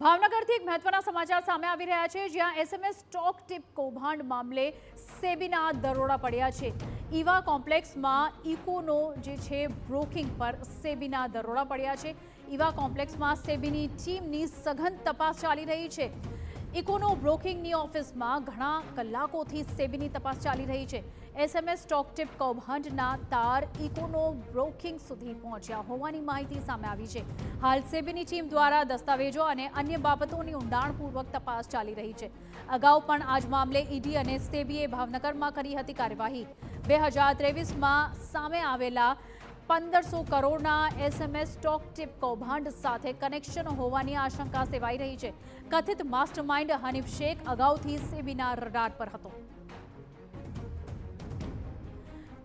ભાવનગરથી એક મહત્વના સમાચાર સામે આવી રહ્યા છે, જ્યાં એસએમએસ સ્ટોક ટીપ કૌભાંડ મામલે સેબીના દરોડા પડ્યા છે। ઈવા કોમ્પ્લેક્સમાં ઇકોનો જે છે બ્રોકિંગ પર સેબીના દરોડા પડ્યા છે। ઈવા કોમ્પ્લેક્સમાં સેબીની ટીમની સઘન તપાસ ચાલી રહી છે। ઇકોનો બ્રોકિંગની ઓફિસમાં ઘણા કલાકોથી સેબીની તપાસ ચાલી રહી છે। એસએમએસ સ્ટોક ટીપ કૌભાંડના તાર ઇકોનો બ્રોકિંગ સુધી પહોંચ્યા હોવાની માહિતી સામે આવી છે। હાલ સેબીની ટીમ દ્વારા દસ્તાવેજો અને અન્ય બાબતોની ઊંડાણપૂર્વક તપાસ ચાલી રહી છે। અગાઉ પણ આ જ મામલે ઈડી અને સેબીએ ભાવનગરમાં કરી હતી કાર્યવાહી। 2023માં સામે આવેલા 1500 કરોડના એસએમએસ સ્ટોક ટીપ કૌભાંડ સાથે કનેક્શન હોવાની આશંકા સેવાઈ રહી છે। કથિત માસ્ટરમાઇન્ડ હનીફ શેખ અગાઉથી સેબીના રડાર પર હતો।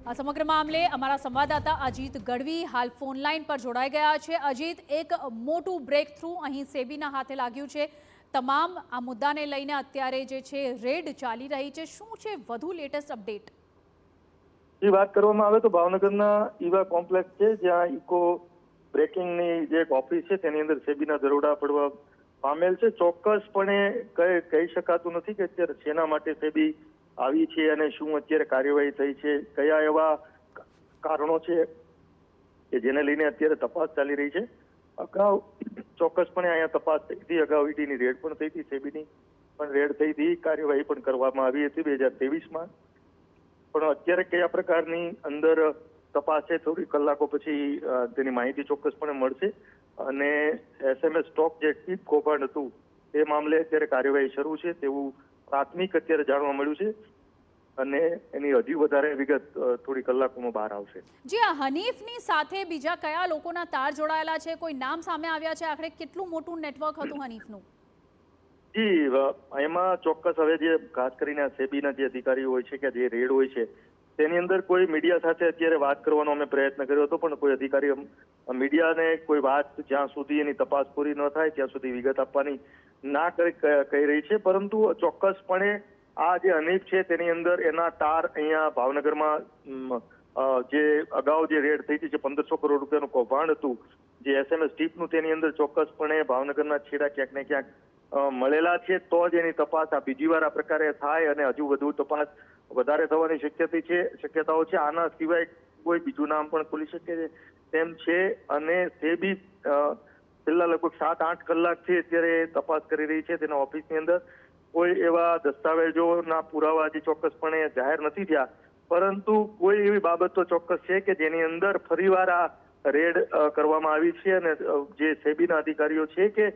આ સમગ્ર મામલે અમારા સંવાદદાતા અજીત ગઢવી હાલ ફોન લાઈન પર જોડાઈ ગયા છે। અજીત, એક મોટું બ્રેક થ્રુ અહીં સેબીના હાથે લાગ્યું છે। તમામ આ મુદ્દાને લઈને અત્યારે જે છે રેડ ચાલી રહી છે, શું છે વધુ લેટેસ્ટ અપડેટ? જે વાત કરવામાં આવે તો ભાવનગરના ઈવા કોમ્પ્લેક્સ છે, જ્યાં ઇકો બ્રેકિંગની જે એક ઓફિસ છે તેની અંદર સેબીના દરોડા પડવા પામેલ છે। ચોક્કસપણે કહી શકાતું નથી કે અત્યારે શેના માટે સેબી આવી છે અને શું અત્યારે કાર્યવાહી થઈ છે, કયા એવા કારણો છે કે જેને લઈને અત્યારે તપાસ ચાલી રહી છે। અગાઉ ચોક્કસપણે અહીંયા તપાસ થઈ હતી, અગાઉ ઈડીની રેડ પણ થઈ હતી, સેબીની પણ રેડ થઈ હતી, કાર્યવાહી પણ કરવામાં આવી હતી 2023માં। પણ અત્યારે કયા પ્રકારની અંદર તપાસ છે થોડી કલાકો પછી તેની માહિતી ચોક્કસપણે મળશે। અને એસએમએસ સ્ટોક જે ટીપ કૌભાંડ હતું તે મામલે અત્યારે કાર્યવાહી શરૂ છે તેવું પ્રાથમિક અત્યારે જાણવા મળ્યું છે અને એની હજી વધારે વિગત થોડી કલાકોમાં બહાર આવશે। જી, આ હનીફની સાથે બીજા કયા લોકોના તાર જોડાયેલા છે? કોઈ નામ સામે આવ્યા છે? આખરે કેટલું મોટું નેટવર્ક હતું હનીફનું? જી, એમાં ચોક્કસ હવે જે ખાસ કરીને સેબીના જે અધિકારીઓ હોય છે કે જે રેડ હોય છે તેની અંદર કોઈ મીડિયા સાથે અત્યારે વાત કરવાનો અમે પ્રયત્ન કર્યો હતો, પણ કોઈ અધિકારી મીડિયાને કોઈ વાત જ્યાં સુધી એની તપાસ પૂરી ન થાય ત્યાં સુધી વિગત આપવાની ના કહી રહી છે। પરંતુ ચોક્કસપણે આ જે હનીફ છે તેની અંદર એના તાર અહીંયા ભાવનગરમાં જે અગાઉ જે રેડ થઈ હતી, જે 1500 કરોડ રૂપિયાનું કૌભાંડ હતું જે એસએમએસ ટીપનું, તેની અંદર ચોક્કસપણે ભાવનગરના છેડા ક્યાંક ને ક્યાંક મળેલા છે। તો જ એની તપાસ આ બીજી વાર આ પ્રકારે થાય અને હજુ વધુ તપાસ વધારે થવાની શક્યતાઓ છે। આના સિવાય કોઈ બીજું નામ પણ ખુલી શકે છે તેમ છે। અને સેબી છેલ્લા લગભગ 7-8 કલાકથી અત્યારે તપાસ કરી રહી છે તેના ઓફિસની અંદર। કોઈ એવા દસ્તાવેજોના પુરાવા હજી ચોક્કસપણે જાહેર નથી થયા, પરંતુ કોઈ એવી બાબતો ચોક્કસ છે કે જેની અંદર ફરીવાર આ રેડ કરવામાં આવી છે અને જે સેબીના અધિકારીઓ છે કે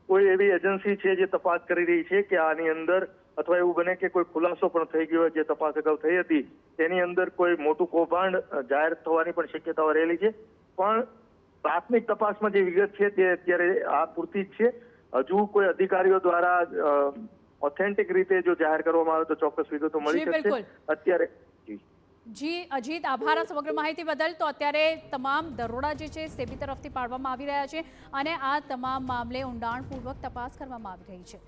કોઈ એવી એજન્સી છે જે તપાસ કરી રહી છે કે આની અંદર અથવા એવું બને કે કોઈ ખુલાસો પણ થઈ ગયો જે તપાસ અગાઉ થઈ હતી તેની અંદર કોઈ મોટું કૌભાંડ જાહેર થવાની પણ શક્યતાઓ રહેલી છે। પણ પ્રાથમિક તપાસમાં જે વિગત છે તે અત્યારે આ પૂરતી જ છે। હજુ કોઈ અધિકારીઓ દ્વારા ઓથેન્ટિક રીતે જો જાહેર કરવામાં આવે તો ચોક્કસ વિગતો મળી શકશે અત્યારે। જી અજીત, આભાર સમગ્ર માહિતી બદલ। તો અત્યારે તમામ દરોડા જે છે સેબી તરફથી પાડવામાં આવી રહ્યા છે અને આ તમામ મામલે ઊંડાણપૂર્વક તપાસ કરવામાં આવી રહી છે।